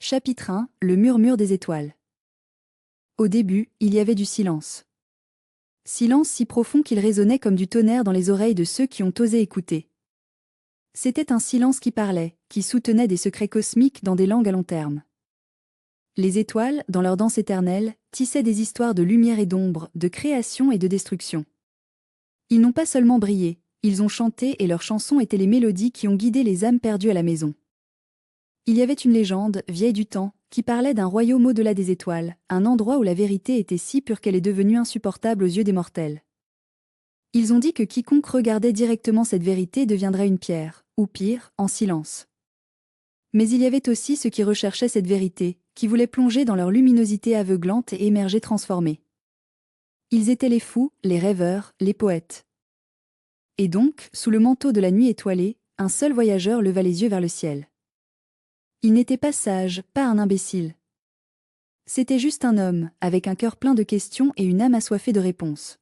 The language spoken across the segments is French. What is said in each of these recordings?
Chapitre 1, le murmure des étoiles. Au début, il y avait du silence. Silence si profond qu'il résonnait comme du tonnerre dans les oreilles de ceux qui ont osé écouter. C'était un silence qui parlait, qui soutenait des secrets cosmiques dans des langues à long terme. Les étoiles, dans leur danse éternelle, tissaient des histoires de lumière et d'ombre, de création et de destruction. Ils n'ont pas seulement brillé, ils ont chanté et leurs chansons étaient les mélodies qui ont guidé les âmes perdues à la maison. Il y avait une légende, vieille du temps, qui parlait d'un royaume au-delà des étoiles, un endroit où la vérité était si pure qu'elle est devenue insupportable aux yeux des mortels. Ils ont dit que quiconque regardait directement cette vérité deviendrait une pierre, ou pire, en silence. Mais il y avait aussi ceux qui recherchaient cette vérité, qui voulaient plonger dans leur luminosité aveuglante et émerger transformés. Ils étaient les fous, les rêveurs, les poètes. Et donc, sous le manteau de la nuit étoilée, un seul voyageur leva les yeux vers le ciel. Il n'était pas sage, pas un imbécile. C'était juste un homme, avec un cœur plein de questions et une âme assoiffée de réponses.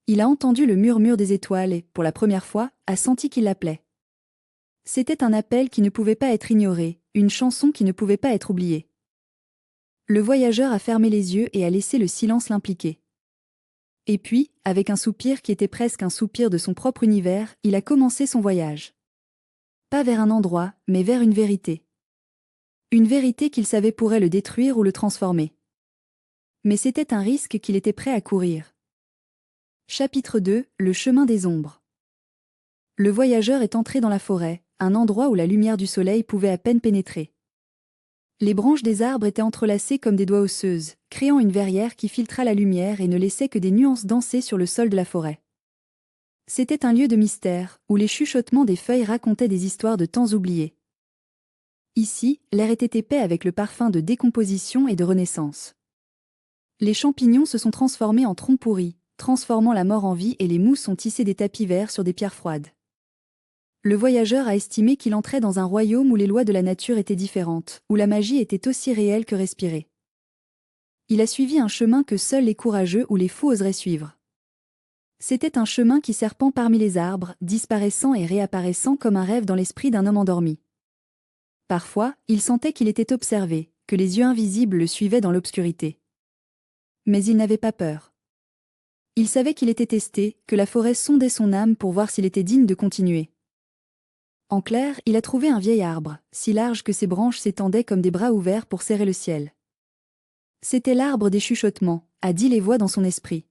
Il a entendu le murmure des étoiles et, pour la première fois, a senti qu'il l'appelait. C'était un appel qui ne pouvait pas être ignoré, une chanson qui ne pouvait pas être oubliée. Le voyageur a fermé les yeux et a laissé le silence l'impliquer. Et puis, avec un soupir qui était presque un soupir de son propre univers, il a commencé son voyage. Pas vers un endroit, mais vers une vérité. Une vérité qu'il savait pourrait le détruire ou le transformer. Mais c'était un risque qu'il était prêt à courir. Chapitre 2, le chemin des ombres. Le voyageur est entré dans la forêt, un endroit où la lumière du soleil pouvait à peine pénétrer. Les branches des arbres étaient entrelacées comme des doigts osseuses, créant une verrière qui filtra la lumière et ne laissait que des nuances danser sur le sol de la forêt. C'était un lieu de mystère, où les chuchotements des feuilles racontaient des histoires de temps oubliés. Ici, l'air était épais avec le parfum de décomposition et de renaissance. Les champignons se sont transformés en troncs pourris, transformant la mort en vie et les mousses ont tissé des tapis verts sur des pierres froides. Le voyageur a estimé qu'il entrait dans un royaume où les lois de la nature étaient différentes, où la magie était aussi réelle que respirée. Il a suivi un chemin que seuls les courageux ou les fous oseraient suivre. C'était un chemin qui serpent parmi les arbres, disparaissant et réapparaissant comme un rêve dans l'esprit d'un homme endormi. Parfois, il sentait qu'il était observé, que les yeux invisibles le suivaient dans l'obscurité. Mais il n'avait pas peur. Il savait qu'il était testé, que la forêt sondait son âme pour voir s'il était digne de continuer. En clair, il a trouvé un vieil arbre, si large que ses branches s'étendaient comme des bras ouverts pour serrer le ciel. C'était l'arbre des chuchotements, a dit les voix dans son esprit.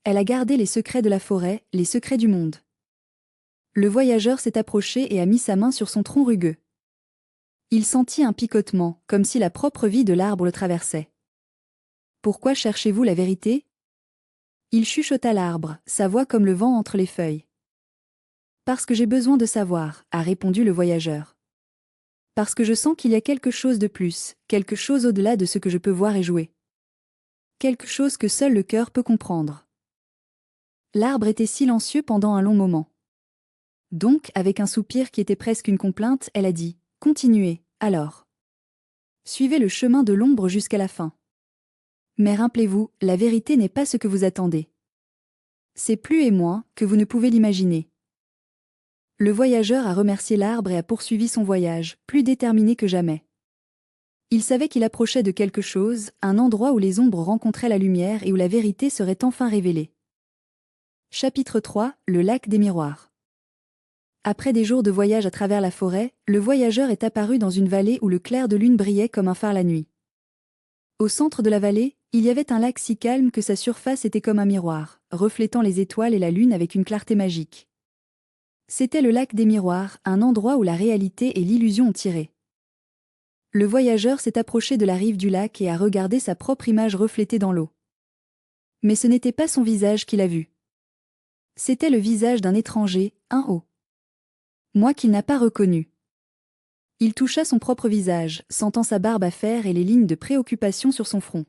Elle a gardé les secrets de la forêt, les secrets du monde. Le voyageur s'est approché et a mis sa main sur son tronc rugueux. Il sentit un picotement, comme si la propre vie de l'arbre le traversait. « Pourquoi cherchez-vous la vérité ?» Il chuchota l'arbre, sa voix comme le vent entre les feuilles. « Parce que j'ai besoin de savoir, » a répondu le voyageur. « Parce que je sens qu'il y a quelque chose de plus, quelque chose au-delà de ce que je peux voir et jouer. Quelque chose que seul le cœur peut comprendre. » L'arbre était silencieux pendant un long moment. Donc, avec un soupir qui était presque une complainte, elle a dit « Continuez, alors. Suivez le chemin de l'ombre jusqu'à la fin. Mais rappelez-vous, la vérité n'est pas ce que vous attendez. C'est plus et moins que vous ne pouvez l'imaginer. » Le voyageur a remercié l'arbre et a poursuivi son voyage, plus déterminé que jamais. Il savait qu'il approchait de quelque chose, un endroit où les ombres rencontraient la lumière et où la vérité serait enfin révélée. Chapitre 3, le lac des miroirs. Après des jours de voyage à travers la forêt, le voyageur est apparu dans une vallée où le clair de lune brillait comme un phare la nuit. Au centre de la vallée, il y avait un lac si calme que sa surface était comme un miroir, reflétant les étoiles et la lune avec une clarté magique. C'était le lac des miroirs, un endroit où la réalité et l'illusion ont tiré. Le voyageur s'est approché de la rive du lac et a regardé sa propre image reflétée dans l'eau. Mais ce n'était pas son visage qu'il a vu. C'était le visage d'un étranger, un haut. Moi qu'il n'a pas reconnu. Il toucha son propre visage, sentant sa barbe à fer et les lignes de préoccupation sur son front.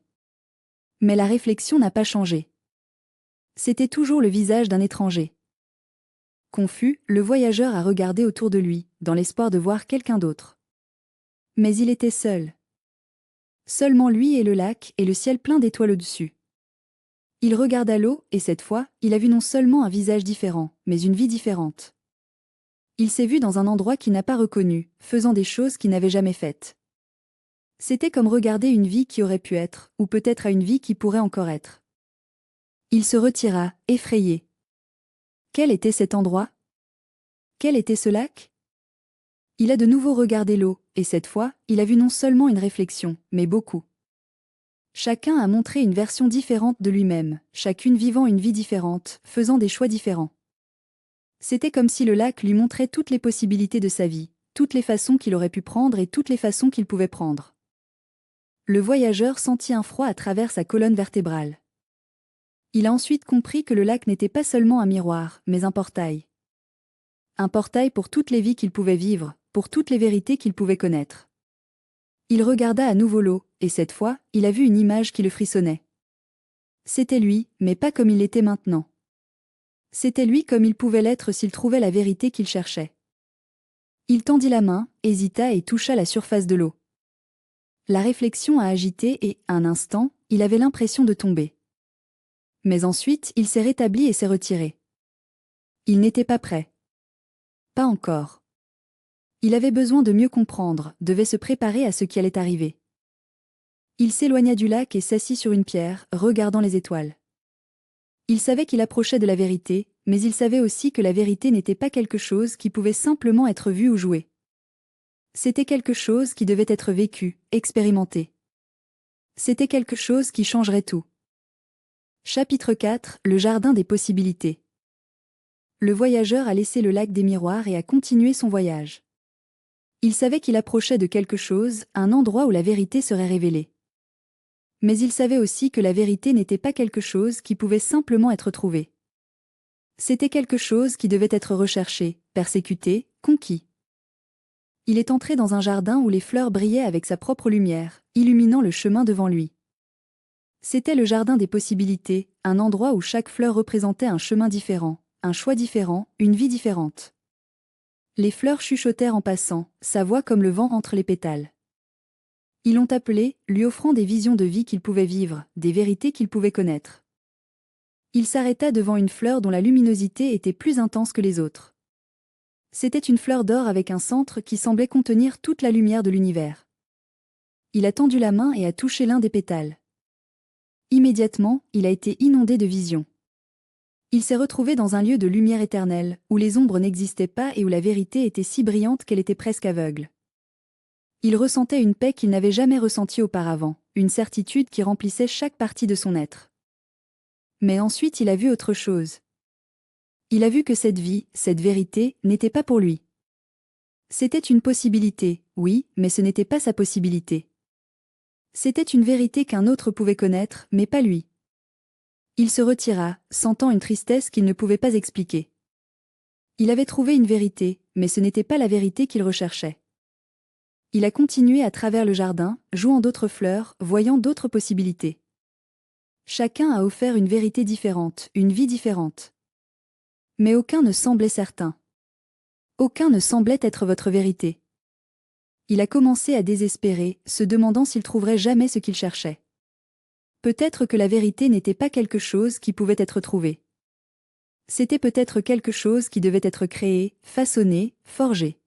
Mais la réflexion n'a pas changé. C'était toujours le visage d'un étranger. Confus, le voyageur a regardé autour de lui, dans l'espoir de voir quelqu'un d'autre. Mais il était seul. Seulement lui et le lac et le ciel plein d'étoiles au-dessus. Il regarda l'eau et cette fois, il a vu non seulement un visage différent, mais une vie différente. Il s'est vu dans un endroit qu'il n'a pas reconnu, faisant des choses qu'il n'avait jamais faites. C'était comme regarder une vie qui aurait pu être, ou peut-être à une vie qui pourrait encore être. Il se retira, effrayé. Quel était cet endroit? Quel était ce lac? Il a de nouveau regardé l'eau, et cette fois, il a vu non seulement une réflexion, mais beaucoup. Chacun a montré une version différente de lui-même, chacune vivant une vie différente, faisant des choix différents. C'était comme si le lac lui montrait toutes les possibilités de sa vie, toutes les façons qu'il aurait pu prendre et toutes les façons qu'il pouvait prendre. Le voyageur sentit un froid à travers sa colonne vertébrale. Il a ensuite compris que le lac n'était pas seulement un miroir, mais un portail. Un portail pour toutes les vies qu'il pouvait vivre, pour toutes les vérités qu'il pouvait connaître. Il regarda à nouveau l'eau, et cette fois, il a vu une image qui le frissonnait. C'était lui, mais pas comme il l'était maintenant. C'était lui comme il pouvait l'être s'il trouvait la vérité qu'il cherchait. Il tendit la main, hésita et toucha la surface de l'eau. La réflexion a agité et, un instant, il avait l'impression de tomber. Mais ensuite, il s'est rétabli et s'est retiré. Il n'était pas prêt. Pas encore. Il avait besoin de mieux comprendre, devait se préparer à ce qui allait arriver. Il s'éloigna du lac et s'assit sur une pierre, regardant les étoiles. Il savait qu'il approchait de la vérité, mais il savait aussi que la vérité n'était pas quelque chose qui pouvait simplement être vu ou joué. C'était quelque chose qui devait être vécu, expérimenté. C'était quelque chose qui changerait tout. Chapitre 4, le jardin des possibilités. Le voyageur a laissé le lac des miroirs et a continué son voyage. Il savait qu'il approchait de quelque chose, un endroit où la vérité serait révélée. Mais il savait aussi que la vérité n'était pas quelque chose qui pouvait simplement être trouvé. C'était quelque chose qui devait être recherché, persécuté, conquis. Il est entré dans un jardin où les fleurs brillaient avec sa propre lumière, illuminant le chemin devant lui. C'était le jardin des possibilités, un endroit où chaque fleur représentait un chemin différent, un choix différent, une vie différente. Les fleurs chuchotèrent en passant, sa voix comme le vent entre les pétales. Ils l'ont appelé, lui offrant des visions de vie qu'il pouvait vivre, des vérités qu'il pouvait connaître. Il s'arrêta devant une fleur dont la luminosité était plus intense que les autres. C'était une fleur d'or avec un centre qui semblait contenir toute la lumière de l'univers. Il a tendu la main et a touché l'un des pétales. Immédiatement, il a été inondé de visions. Il s'est retrouvé dans un lieu de lumière éternelle, où les ombres n'existaient pas et où la vérité était si brillante qu'elle était presque aveugle. Il ressentait une paix qu'il n'avait jamais ressentie auparavant, une certitude qui remplissait chaque partie de son être. Mais ensuite il a vu autre chose. Il a vu que cette vie, cette vérité, n'était pas pour lui. C'était une possibilité, oui, mais ce n'était pas sa possibilité. C'était une vérité qu'un autre pouvait connaître, mais pas lui. Il se retira, sentant une tristesse qu'il ne pouvait pas expliquer. Il avait trouvé une vérité, mais ce n'était pas la vérité qu'il recherchait. Il a continué à travers le jardin, jouant d'autres fleurs, voyant d'autres possibilités. Chacun a offert une vérité différente, une vie différente. Mais aucun ne semblait certain. Aucun ne semblait être votre vérité. Il a commencé à désespérer, se demandant s'il trouverait jamais ce qu'il cherchait. Peut-être que la vérité n'était pas quelque chose qui pouvait être trouvé. C'était peut-être quelque chose qui devait être créé, façonné, forgé.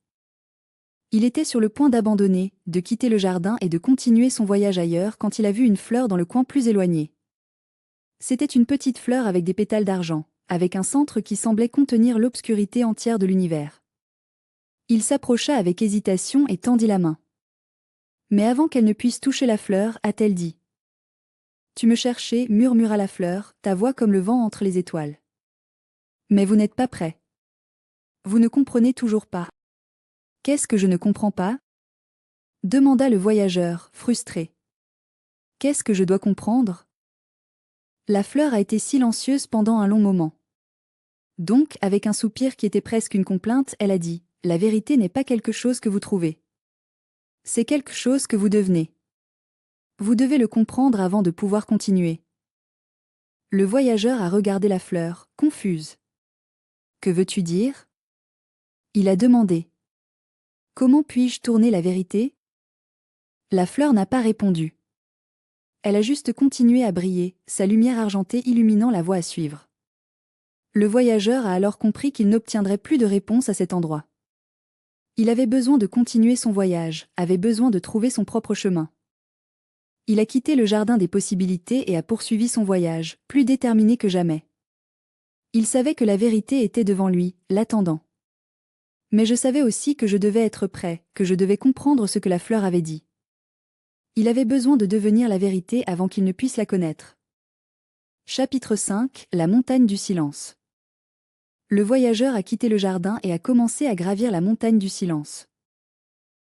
Il était sur le point d'abandonner, de quitter le jardin et de continuer son voyage ailleurs quand il a vu une fleur dans le coin plus éloigné. C'était une petite fleur avec des pétales d'argent, avec un centre qui semblait contenir l'obscurité entière de l'univers. Il s'approcha avec hésitation et tendit la main. Mais avant qu'elle ne puisse toucher la fleur, a-t-elle dit. « Tu me cherchais, murmura la fleur, ta voix comme le vent entre les étoiles. Mais vous n'êtes pas prêt. Vous ne comprenez toujours pas. Qu'est-ce que je ne comprends pas ? Demanda le voyageur, frustré. Qu'est-ce que je dois comprendre ? La fleur a été silencieuse pendant un long moment. Donc, avec un soupir qui était presque une complainte, elle a dit, « La vérité n'est pas quelque chose que vous trouvez. C'est quelque chose que vous devenez. Vous devez le comprendre avant de pouvoir continuer. » Le voyageur a regardé la fleur, confuse. « Que veux-tu dire ?» Il a demandé. « Comment puis-je tourner la vérité ?» La fleur n'a pas répondu. Elle a juste continué à briller, sa lumière argentée illuminant la voie à suivre. Le voyageur a alors compris qu'il n'obtiendrait plus de réponse à cet endroit. Il avait besoin de continuer son voyage, avait besoin de trouver son propre chemin. Il a quitté le jardin des possibilités et a poursuivi son voyage, plus déterminé que jamais. Il savait que la vérité était devant lui, l'attendant. Mais je savais aussi que je devais être prêt, que je devais comprendre ce que la fleur avait dit. Il avait besoin de devenir la vérité avant qu'il ne puisse la connaître. Chapitre 5 – La montagne du silence. Le voyageur a quitté le jardin et a commencé à gravir la montagne du silence.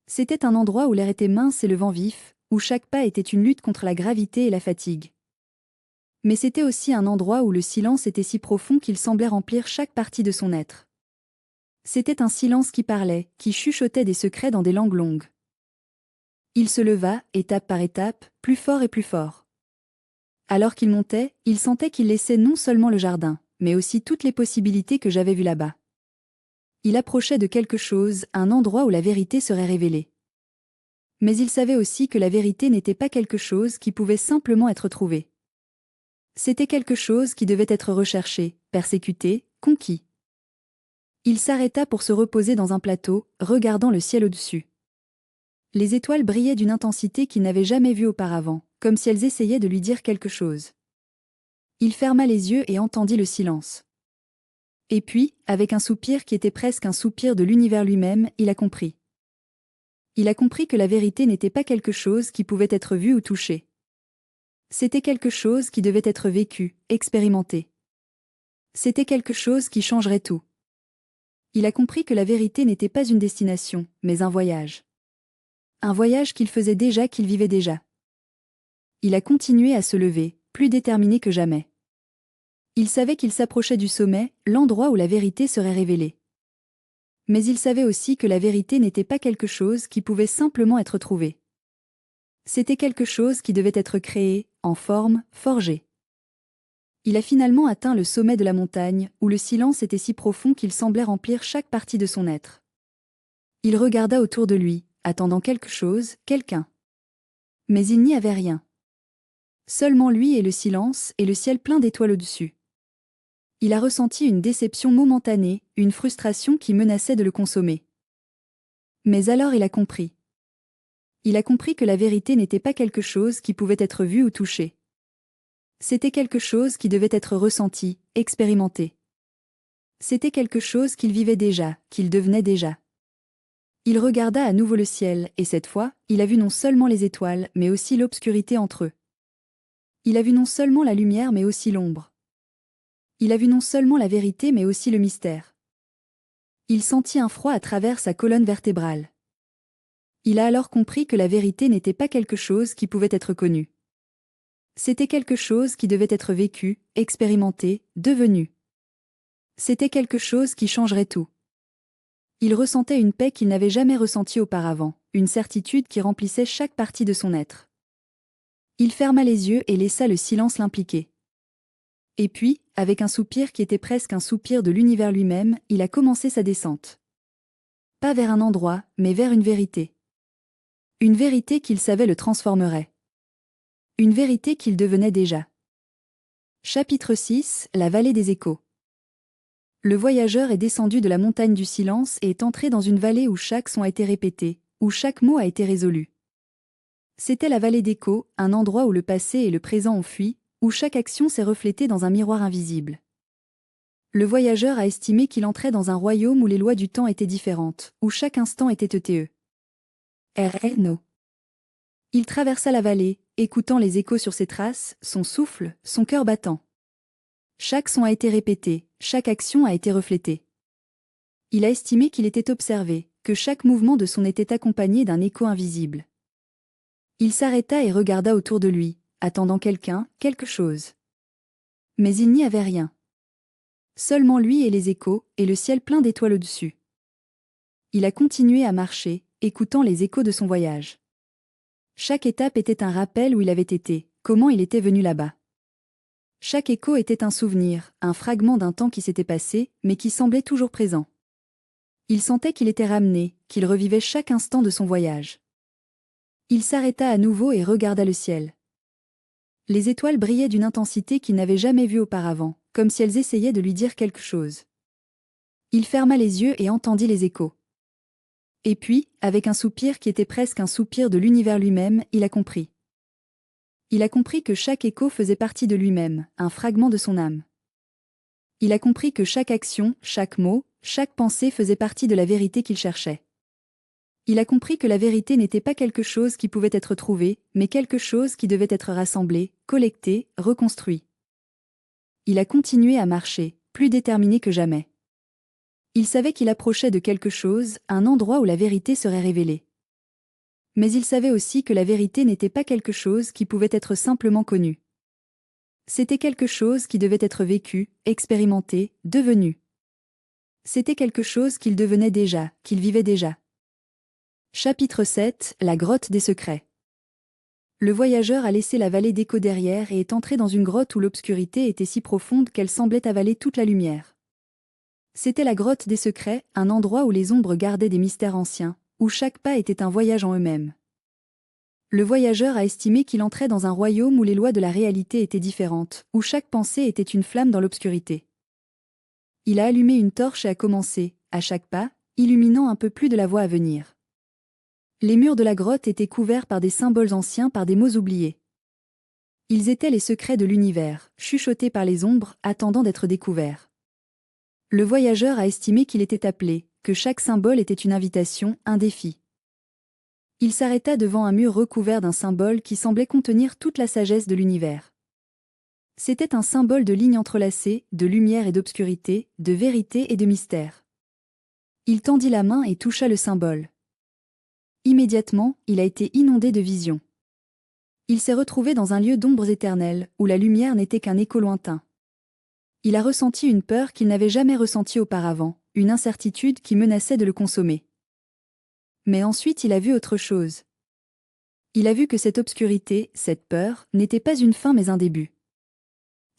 C'était un endroit où l'air était mince et le vent vif, où chaque pas était une lutte contre la gravité et la fatigue. Mais c'était aussi un endroit où le silence était si profond qu'il semblait remplir chaque partie de son être. C'était un silence qui parlait, qui chuchotait des secrets dans des langues longues. Il se leva, étape par étape, plus fort et plus fort. Alors qu'il montait, il sentait qu'il laissait non seulement le jardin, mais aussi toutes les possibilités que j'avais vues là-bas. Il approchait de quelque chose, un endroit où la vérité serait révélée. Mais il savait aussi que la vérité n'était pas quelque chose qui pouvait simplement être trouvé. C'était quelque chose qui devait être recherché, persécuté, conquis. Il s'arrêta pour se reposer dans un plateau, regardant le ciel au-dessus. Les étoiles brillaient d'une intensité qu'il n'avait jamais vue auparavant, comme si elles essayaient de lui dire quelque chose. Il ferma les yeux et entendit le silence. Et puis, avec un soupir qui était presque un soupir de l'univers lui-même, il a compris. Il a compris que la vérité n'était pas quelque chose qui pouvait être vu ou touché. C'était quelque chose qui devait être vécu, expérimenté. C'était quelque chose qui changerait tout. Il a compris que la vérité n'était pas une destination, mais un voyage. Un voyage qu'il faisait déjà, qu'il vivait déjà. Il a continué à se lever, plus déterminé que jamais. Il savait qu'il s'approchait du sommet, l'endroit où la vérité serait révélée. Mais il savait aussi que la vérité n'était pas quelque chose qui pouvait simplement être trouvé. C'était quelque chose qui devait être créé, en forme, forgé. Il a finalement atteint le sommet de la montagne, où le silence était si profond qu'il semblait remplir chaque partie de son être. Il regarda autour de lui, attendant quelque chose, quelqu'un. Mais il n'y avait rien. Seulement lui et le silence, et le ciel plein d'étoiles au-dessus. Il a ressenti une déception momentanée, une frustration qui menaçait de le consommer. Mais alors il a compris. Il a compris que la vérité n'était pas quelque chose qui pouvait être vu ou touché. C'était quelque chose qui devait être ressenti, expérimenté. C'était quelque chose qu'il vivait déjà, qu'il devenait déjà. Il regarda à nouveau le ciel, et cette fois, il a vu non seulement les étoiles, mais aussi l'obscurité entre eux. Il a vu non seulement la lumière, mais aussi l'ombre. Il a vu non seulement la vérité, mais aussi le mystère. Il sentit un froid à travers sa colonne vertébrale. Il a alors compris que la vérité n'était pas quelque chose qui pouvait être connu. C'était quelque chose qui devait être vécu, expérimenté, devenu. C'était quelque chose qui changerait tout. Il ressentait une paix qu'il n'avait jamais ressentie auparavant, une certitude qui remplissait chaque partie de son être. Il ferma les yeux et laissa le silence l'impliquer. Et puis, avec un soupir qui était presque un soupir de l'univers lui-même, il a commencé sa descente. Pas vers un endroit, mais vers une vérité. Une vérité qu'il savait le transformerait. Une vérité qu'il devenait déjà. Chapitre 6 – La vallée des échos. Le voyageur est descendu de la montagne du silence et est entré dans une vallée où chaque son a été répété, où chaque mot a été résolu. C'était la vallée d'échos, un endroit où le passé et le présent ont fui, où chaque action s'est reflétée dans un miroir invisible. Le voyageur a estimé qu'il entrait dans un royaume où les lois du temps étaient différentes, où chaque instant était ETE. RNO. Il traversa la vallée, écoutant les échos sur ses traces, son souffle, son cœur battant. Chaque son a été répété, chaque action a été reflétée. Il a estimé qu'il était observé, que chaque mouvement de son était accompagné d'un écho invisible. Il s'arrêta et regarda autour de lui, attendant quelqu'un, quelque chose. Mais il n'y avait rien. Seulement lui et les échos, et le ciel plein d'étoiles au-dessus. Il a continué à marcher, écoutant les échos de son voyage. Chaque étape était un rappel où il avait été, comment il était venu là-bas. Chaque écho était un souvenir, un fragment d'un temps qui s'était passé, mais qui semblait toujours présent. Il sentait qu'il était ramené, qu'il revivait chaque instant de son voyage. Il s'arrêta à nouveau et regarda le ciel. Les étoiles brillaient d'une intensité qu'il n'avait jamais vue auparavant, comme si elles essayaient de lui dire quelque chose. Il ferma les yeux et entendit les échos. Et puis, avec un soupir qui était presque un soupir de l'univers lui-même, il a compris. Il a compris que chaque écho faisait partie de lui-même, un fragment de son âme. Il a compris que chaque action, chaque mot, chaque pensée faisait partie de la vérité qu'il cherchait. Il a compris que la vérité n'était pas quelque chose qui pouvait être trouvé, mais quelque chose qui devait être rassemblé, collecté, reconstruit. Il a continué à marcher, plus déterminé que jamais. Il savait qu'il approchait de quelque chose, un endroit où la vérité serait révélée. Mais il savait aussi que la vérité n'était pas quelque chose qui pouvait être simplement connu. C'était quelque chose qui devait être vécu, expérimenté, devenu. C'était quelque chose qu'il devenait déjà, qu'il vivait déjà. Chapitre 7, la grotte des secrets. Le voyageur a laissé la vallée d'écho derrière et est entré dans une grotte où l'obscurité était si profonde qu'elle semblait avaler toute la lumière. C'était la grotte des secrets, un endroit où les ombres gardaient des mystères anciens, où chaque pas était un voyage en eux-mêmes. Le voyageur a estimé qu'il entrait dans un royaume où les lois de la réalité étaient différentes, où chaque pensée était une flamme dans l'obscurité. Il a allumé une torche et a commencé, à chaque pas, illuminant un peu plus de la voie à venir. Les murs de la grotte étaient couverts par des symboles anciens, par des mots oubliés. Ils étaient les secrets de l'univers, chuchotés par les ombres, attendant d'être découverts. Le voyageur a estimé qu'il était appelé, que chaque symbole était une invitation, un défi. Il s'arrêta devant un mur recouvert d'un symbole qui semblait contenir toute la sagesse de l'univers. C'était un symbole de lignes entrelacées, de lumière et d'obscurité, de vérité et de mystère. Il tendit la main et toucha le symbole. Immédiatement, il a été inondé de visions. Il s'est retrouvé dans un lieu d'ombres éternelles, où la lumière n'était qu'un écho lointain. Il a ressenti une peur qu'il n'avait jamais ressentie auparavant, une incertitude qui menaçait de le consommer. Mais ensuite il a vu autre chose. Il a vu que cette obscurité, cette peur, n'était pas une fin mais un début.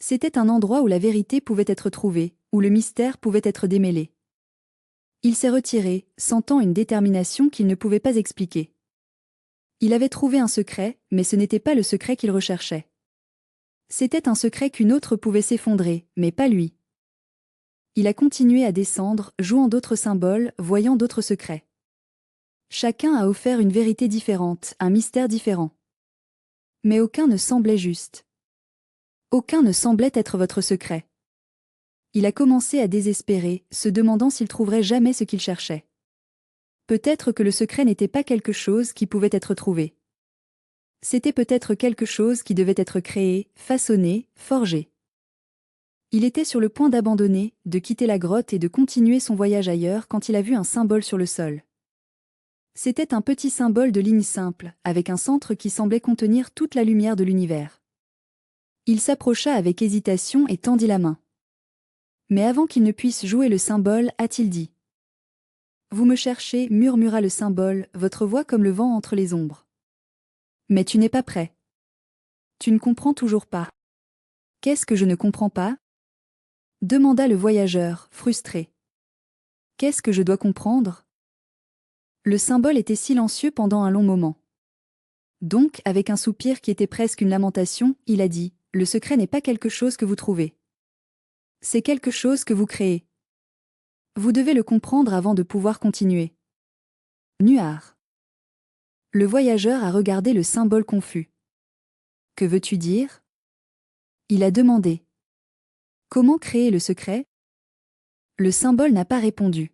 C'était un endroit où la vérité pouvait être trouvée, où le mystère pouvait être démêlé. Il s'est retiré, sentant une détermination qu'il ne pouvait pas expliquer. Il avait trouvé un secret, mais ce n'était pas le secret qu'il recherchait. C'était un secret qu'une autre pouvait s'effondrer, mais pas lui. Il a continué à descendre, jouant d'autres symboles, voyant d'autres secrets. Chacun a offert une vérité différente, un mystère différent. Mais aucun ne semblait juste. Aucun ne semblait être votre secret. Il a commencé à désespérer, se demandant s'il trouverait jamais ce qu'il cherchait. Peut-être que le secret n'était pas quelque chose qui pouvait être trouvé. C'était peut-être quelque chose qui devait être créé, façonné, forgé. Il était sur le point d'abandonner, de quitter la grotte et de continuer son voyage ailleurs quand il a vu un symbole sur le sol. C'était un petit symbole de ligne simple, avec un centre qui semblait contenir toute la lumière de l'univers. Il s'approcha avec hésitation et tendit la main. Mais avant qu'il ne puisse jouer le symbole, a-t-il dit. Vous me cherchez, murmura le symbole, votre voix comme le vent entre les ombres. Mais tu n'es pas prêt. Tu ne comprends toujours pas. Qu'est-ce que je ne comprends pas? Demanda le voyageur, frustré. Qu'est-ce que je dois comprendre? Le symbole était silencieux pendant un long moment. Donc, avec un soupir qui était presque une lamentation, il a dit, le secret n'est pas quelque chose que vous trouvez. C'est quelque chose que vous créez. Vous devez le comprendre avant de pouvoir continuer. Nuar. Le voyageur a regardé le symbole confus. Que veux-tu dire? Il a demandé. Comment créer le secret? Le symbole n'a pas répondu.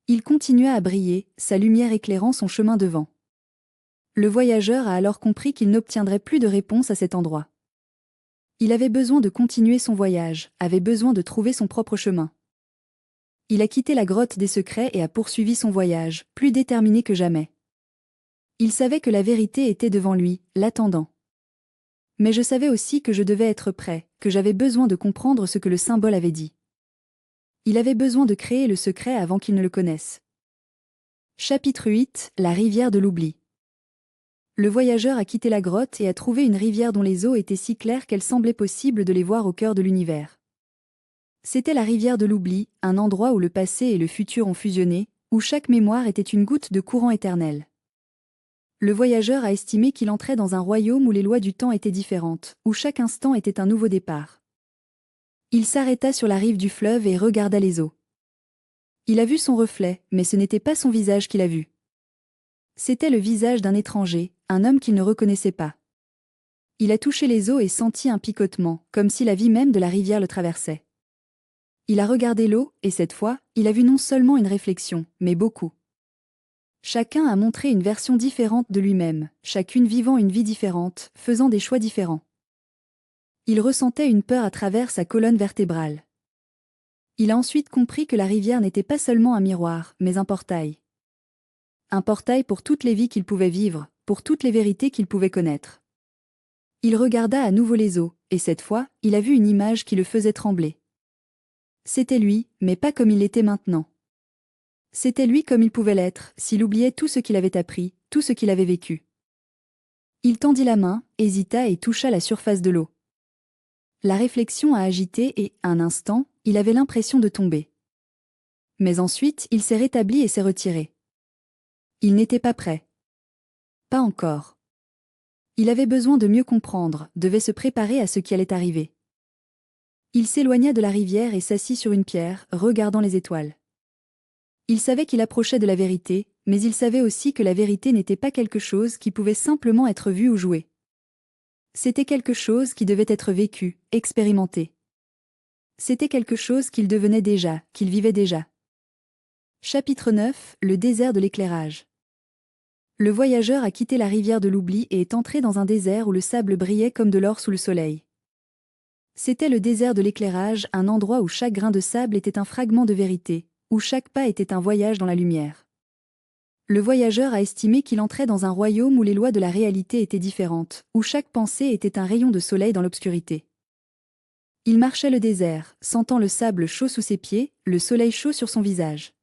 Il continua à briller, sa lumière éclairant son chemin devant. Le voyageur a alors compris qu'il n'obtiendrait plus de réponse à cet endroit. Il avait besoin de continuer son voyage, avait besoin de trouver son propre chemin. Il a quitté la grotte des secrets et a poursuivi son voyage, plus déterminé que jamais. Il savait que la vérité était devant lui, l'attendant. Mais je savais aussi que je devais être prêt, que j'avais besoin de comprendre ce que le symbole avait dit. Il avait besoin de créer le secret avant qu'il ne le connaisse. Chapitre 8, la rivière de l'oubli. Le voyageur a quitté la grotte et a trouvé une rivière dont les eaux étaient si claires qu'elle semblait possible de les voir au cœur de l'univers. C'était la rivière de l'oubli, un endroit où le passé et le futur ont fusionné, où chaque mémoire était une goutte de courant éternel. Le voyageur a estimé qu'il entrait dans un royaume où les lois du temps étaient différentes, où chaque instant était un nouveau départ. Il s'arrêta sur la rive du fleuve et regarda les eaux. Il a vu son reflet, mais ce n'était pas son visage qu'il a vu. C'était le visage d'un étranger, un homme qu'il ne reconnaissait pas. Il a touché les eaux et senti un picotement, comme si la vie même de la rivière le traversait. Il a regardé l'eau, et cette fois, il a vu non seulement une réflexion, mais beaucoup. Chacun a montré une version différente de lui-même, chacune vivant une vie différente, faisant des choix différents. Il ressentait une peur à travers sa colonne vertébrale. Il a ensuite compris que la rivière n'était pas seulement un miroir, mais un portail. Un portail pour toutes les vies qu'il pouvait vivre, pour toutes les vérités qu'il pouvait connaître. Il regarda à nouveau les eaux, et cette fois, il a vu une image qui le faisait trembler. C'était lui, mais pas comme il l'était maintenant. C'était lui comme il pouvait l'être, s'il oubliait tout ce qu'il avait appris, tout ce qu'il avait vécu. Il tendit la main, hésita et toucha la surface de l'eau. La réflexion a agité et, un instant, il avait l'impression de tomber. Mais ensuite, il s'est rétabli et s'est retiré. Il n'était pas prêt. Pas encore. Il avait besoin de mieux comprendre, devait se préparer à ce qui allait arriver. Il s'éloigna de la rivière et s'assit sur une pierre, regardant les étoiles. Il savait qu'il approchait de la vérité, mais il savait aussi que la vérité n'était pas quelque chose qui pouvait simplement être vu ou joué. C'était quelque chose qui devait être vécu, expérimenté. C'était quelque chose qu'il devenait déjà, qu'il vivait déjà. Chapitre 9, le désert de l'éclairage. Le voyageur a quitté la rivière de l'oubli et est entré dans un désert où le sable brillait comme de l'or sous le soleil. C'était le désert de l'éclairage, un endroit où chaque grain de sable était un fragment de vérité, où chaque pas était un voyage dans la lumière. Le voyageur a estimé qu'il entrait dans un royaume où les lois de la réalité étaient différentes, où chaque pensée était un rayon de soleil dans l'obscurité. Il marchait le désert, sentant le sable chaud sous ses pieds, le soleil chaud sur son visage.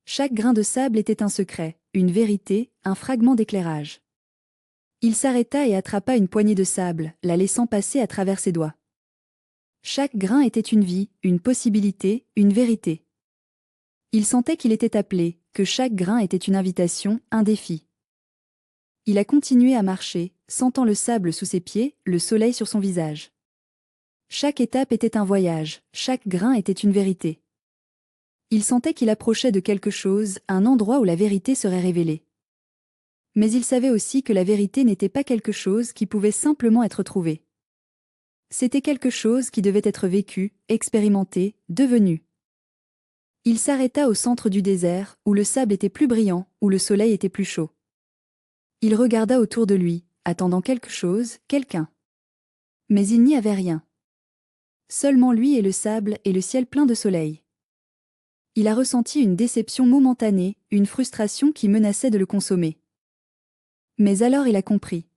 Chaque grain de sable était un secret, une vérité, un fragment d'éclairage. Il s'arrêta et attrapa une poignée de sable, la laissant passer à travers ses doigts. Chaque grain était une vie, une possibilité, une vérité. Il sentait qu'il était appelé, que chaque grain était une invitation, un défi. Il a continué à marcher, sentant le sable sous ses pieds, le soleil sur son visage. Chaque étape était un voyage, chaque grain était une vérité. Il sentait qu'il approchait de quelque chose, un endroit où la vérité serait révélée. Mais il savait aussi que la vérité n'était pas quelque chose qui pouvait simplement être trouvé. C'était quelque chose qui devait être vécu, expérimenté, devenu. Il s'arrêta au centre du désert, où le sable était plus brillant, où le soleil était plus chaud. Il regarda autour de lui, attendant quelque chose, quelqu'un. Mais il n'y avait rien. Seulement lui et le sable et le ciel plein de soleil. Il a ressenti une déception momentanée, une frustration qui menaçait de le consommer. Mais alors il a compris.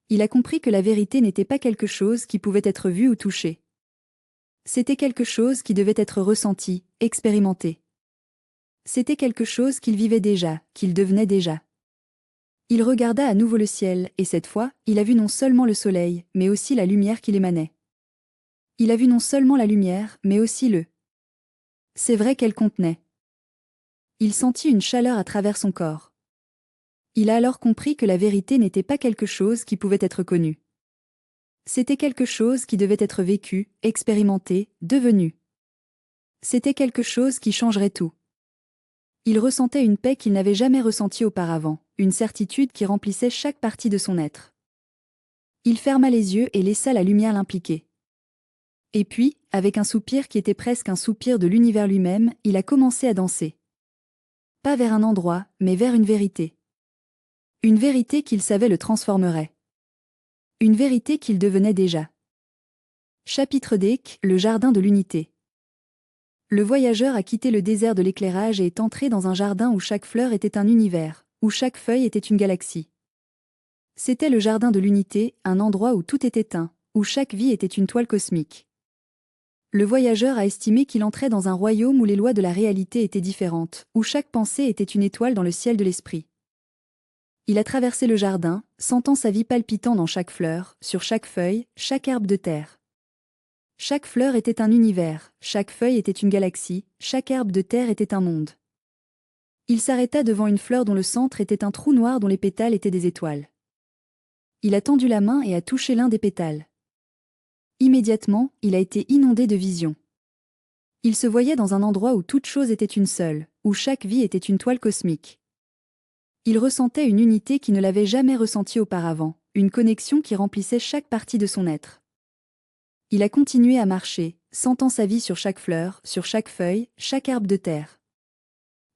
Il a compris que la vérité n'était pas quelque chose qui pouvait être vu ou touché. C'était quelque chose qui devait être ressenti, expérimenté. C'était quelque chose qu'il vivait déjà, qu'il devenait déjà. Il regarda à nouveau le ciel, et cette fois, il a vu non seulement le soleil, mais aussi la lumière qu'il émanait. Il a vu non seulement la lumière, mais aussi le. C'est vrai qu'elle contenait. Il sentit une chaleur à travers son corps. Il a alors compris que la vérité n'était pas quelque chose qui pouvait être connu. C'était quelque chose qui devait être vécu, expérimenté, devenu. C'était quelque chose qui changerait tout. Il ressentait une paix qu'il n'avait jamais ressentie auparavant, une certitude qui remplissait chaque partie de son être. Il ferma les yeux et laissa la lumière l'impliquer. Et puis, avec un soupir qui était presque un soupir de l'univers lui-même, il a commencé à danser. Pas vers un endroit, mais vers une vérité. Une vérité qu'il savait le transformerait. Une vérité qu'il devenait déjà. Chapitre DEC, le jardin de l'unité. Le voyageur a quitté le désert de l'éclairage et est entré dans un jardin où chaque fleur était un univers, où chaque feuille était une galaxie. C'était le jardin de l'unité, un endroit où tout était un, où chaque vie était une toile cosmique. Le voyageur a estimé qu'il entrait dans un royaume où les lois de la réalité étaient différentes, où chaque pensée était une étoile dans le ciel de l'esprit. Il a traversé le jardin, sentant sa vie palpitant dans chaque fleur, sur chaque feuille, chaque herbe de terre. Chaque fleur était un univers, chaque feuille était une galaxie, chaque herbe de terre était un monde. Il s'arrêta devant une fleur dont le centre était un trou noir dont les pétales étaient des étoiles. Il a tendu la main et a touché l'un des pétales. Immédiatement, il a été inondé de visions. Il se voyait dans un endroit où toute chose était une seule, où chaque vie était une toile cosmique. Il ressentait une unité qui ne l'avait jamais ressentie auparavant, une connexion qui remplissait chaque partie de son être. Il a continué à marcher, sentant sa vie sur chaque fleur, sur chaque feuille, chaque herbe de terre.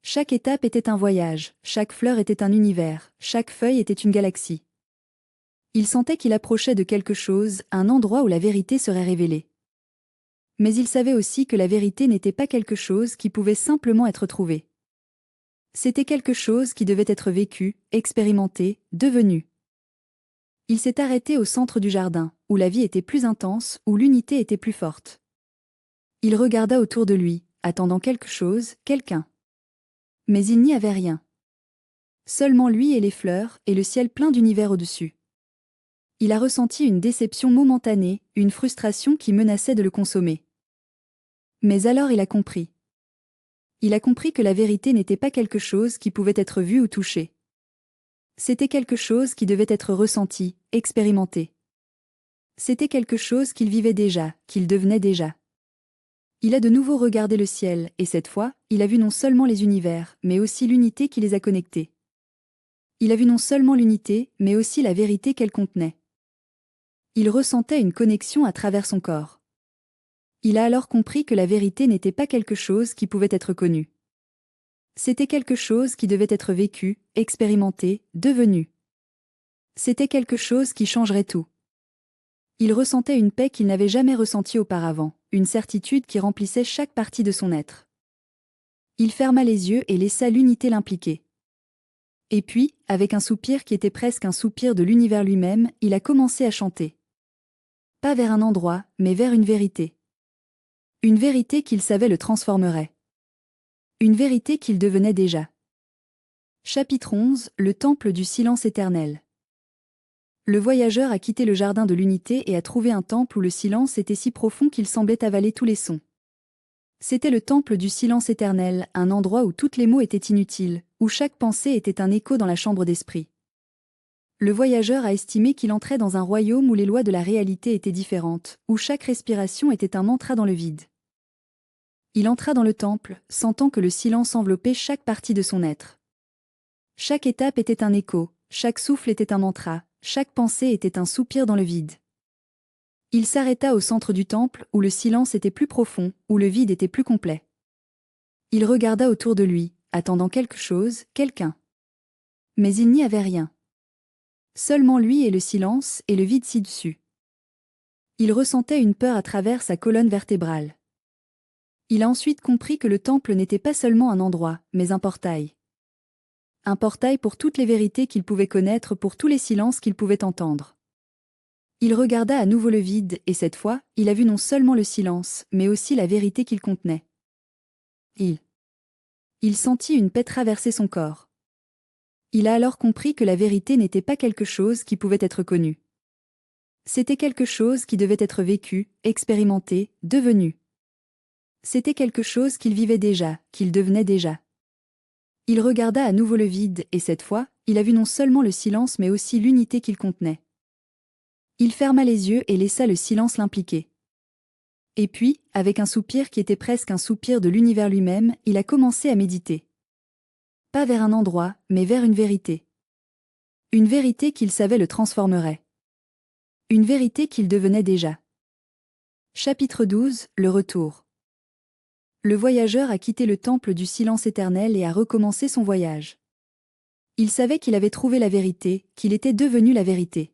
Chaque étape était un voyage, chaque fleur était un univers, chaque feuille était une galaxie. Il sentait qu'il approchait de quelque chose, un endroit où la vérité serait révélée. Mais il savait aussi que la vérité n'était pas quelque chose qui pouvait simplement être trouvé. C'était quelque chose qui devait être vécu, expérimenté, devenu. Il s'est arrêté au centre du jardin, où la vie était plus intense, où l'unité était plus forte. Il regarda autour de lui, attendant quelque chose, quelqu'un. Mais il n'y avait rien. Seulement lui et les fleurs, et le ciel plein d'univers au-dessus. Il a ressenti une déception momentanée, une frustration qui menaçait de le consommer. Mais alors il a compris. Il a compris que la vérité n'était pas quelque chose qui pouvait être vu ou touché. C'était quelque chose qui devait être ressenti, expérimenté. C'était quelque chose qu'il vivait déjà, qu'il devenait déjà. Il a de nouveau regardé le ciel, et cette fois, il a vu non seulement les univers, mais aussi l'unité qui les a connectés. Il a vu non seulement l'unité, mais aussi la vérité qu'elle contenait. Il ressentait une connexion à travers son corps. Il a alors compris que la vérité n'était pas quelque chose qui pouvait être connu. C'était quelque chose qui devait être vécu, expérimenté, devenu. C'était quelque chose qui changerait tout. Il ressentait une paix qu'il n'avait jamais ressentie auparavant, une certitude qui remplissait chaque partie de son être. Il ferma les yeux et laissa l'unité l'impliquer. Et puis, avec un soupir qui était presque un soupir de l'univers lui-même, il a commencé à chanter. Pas vers un endroit, mais vers une vérité. Une vérité qu'il savait le transformerait. Une vérité qu'il devenait déjà. Chapitre 11, le temple du silence éternel. Le voyageur a quitté le jardin de l'unité et a trouvé un temple où le silence était si profond qu'il semblait avaler tous les sons. C'était le temple du silence éternel, un endroit où toutes les mots étaient inutiles, où chaque pensée était un écho dans la chambre d'esprit. Le voyageur a estimé qu'il entrait dans un royaume où les lois de la réalité étaient différentes, où chaque respiration était un mantra dans le vide. Il entra dans le temple, sentant que le silence enveloppait chaque partie de son être. Chaque étape était un écho, chaque souffle était un mantra, chaque pensée était un soupir dans le vide. Il s'arrêta au centre du temple, où le silence était plus profond, où le vide était plus complet. Il regarda autour de lui, attendant quelque chose, quelqu'un. Mais il n'y avait rien. Seulement lui et le silence, et le vide ci-dessus. Il ressentait une peur à travers sa colonne vertébrale. Il a ensuite compris que le temple n'était pas seulement un endroit, mais un portail. Un portail pour toutes les vérités qu'il pouvait connaître, pour tous les silences qu'il pouvait entendre. Il regarda à nouveau le vide, et cette fois, il a vu non seulement le silence, mais aussi la vérité qu'il contenait. Il sentit une paix traverser son corps. Il a alors compris que la vérité n'était pas quelque chose qui pouvait être connu. C'était quelque chose qui devait être vécu, expérimenté, devenu. C'était quelque chose qu'il vivait déjà, qu'il devenait déjà. Il regarda à nouveau le vide, et cette fois, il a vu non seulement le silence mais aussi l'unité qu'il contenait. Il ferma les yeux et laissa le silence l'impliquer. Et puis, avec un soupir qui était presque un soupir de l'univers lui-même, il a commencé à méditer. Pas vers un endroit, mais vers une vérité. Une vérité qu'il savait le transformerait. Une vérité qu'il devenait déjà. Chapitre 12, le retour. Le voyageur a quitté le temple du silence éternel et a recommencé son voyage. Il savait qu'il avait trouvé la vérité, qu'il était devenu la vérité.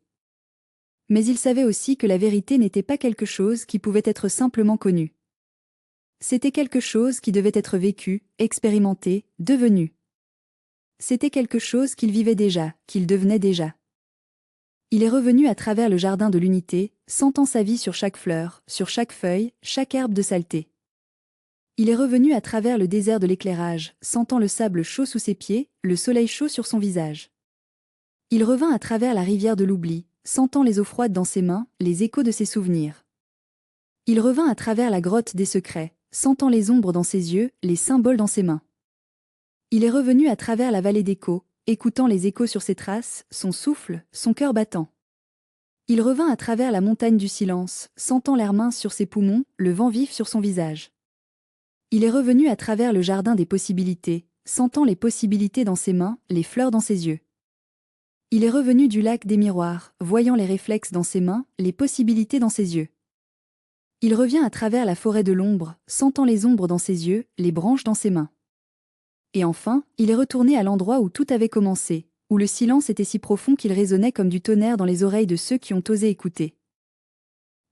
Mais il savait aussi que la vérité n'était pas quelque chose qui pouvait être simplement connu. C'était quelque chose qui devait être vécu, expérimenté, devenu. C'était quelque chose qu'il vivait déjà, qu'il devenait déjà. Il est revenu à travers le jardin de l'unité, sentant sa vie sur chaque fleur, sur chaque feuille, chaque herbe de saleté. Il est revenu à travers le désert de l'éclairage, sentant le sable chaud sous ses pieds, le soleil chaud sur son visage. Il revint à travers la rivière de l'oubli, sentant les eaux froides dans ses mains, les échos de ses souvenirs. Il revint à travers la grotte des secrets, sentant les ombres dans ses yeux, les symboles dans ses mains. Il est revenu à travers la vallée d'échos, écoutant les échos sur ses traces, son souffle, son cœur battant. Il revint à travers la montagne du silence, sentant l'air mince sur ses poumons, le vent vif sur son visage. Il est revenu à travers le jardin des possibilités, sentant les possibilités dans ses mains, les fleurs dans ses yeux. Il est revenu du lac des miroirs, voyant les réflexes dans ses mains, les possibilités dans ses yeux. Il revient à travers la forêt de l'ombre, sentant les ombres dans ses yeux, les branches dans ses mains. Et enfin, il est retourné à l'endroit où tout avait commencé, où le silence était si profond qu'il résonnait comme du tonnerre dans les oreilles de ceux qui ont osé écouter.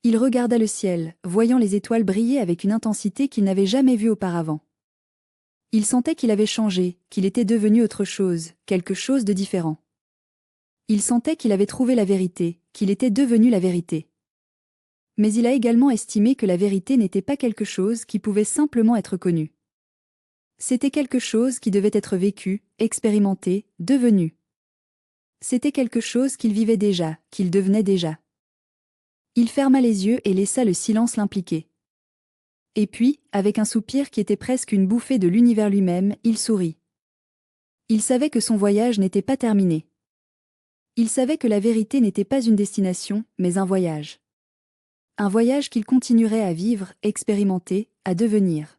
Il regarda le ciel, voyant les étoiles briller avec une intensité qu'il n'avait jamais vue auparavant. Il sentait qu'il avait changé, qu'il était devenu autre chose, quelque chose de différent. Il sentait qu'il avait trouvé la vérité, qu'il était devenu la vérité. Mais il a également estimé que la vérité n'était pas quelque chose qui pouvait simplement être connu. C'était quelque chose qui devait être vécu, expérimenté, devenu. C'était quelque chose qu'il vivait déjà, qu'il devenait déjà. Il ferma les yeux et laissa le silence l'impliquer. Et puis, avec un soupir qui était presque une bouffée de l'univers lui-même, il sourit. Il savait que son voyage n'était pas terminé. Il savait que la vérité n'était pas une destination, mais un voyage. Un voyage qu'il continuerait à vivre, expérimenter, à devenir.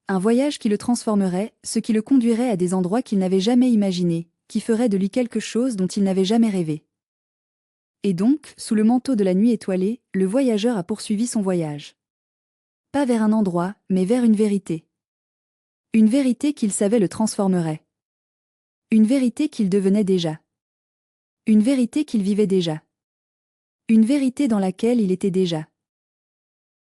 Un voyage qui le transformerait, ce qui le conduirait à des endroits qu'il n'avait jamais imaginés, qui ferait de lui quelque chose dont il n'avait jamais rêvé. Et donc, sous le manteau de la nuit étoilée, le voyageur a poursuivi son voyage. Pas vers un endroit, mais vers une vérité. Une vérité qu'il savait le transformerait. Une vérité qu'il devenait déjà. Une vérité qu'il vivait déjà. Une vérité dans laquelle il était déjà.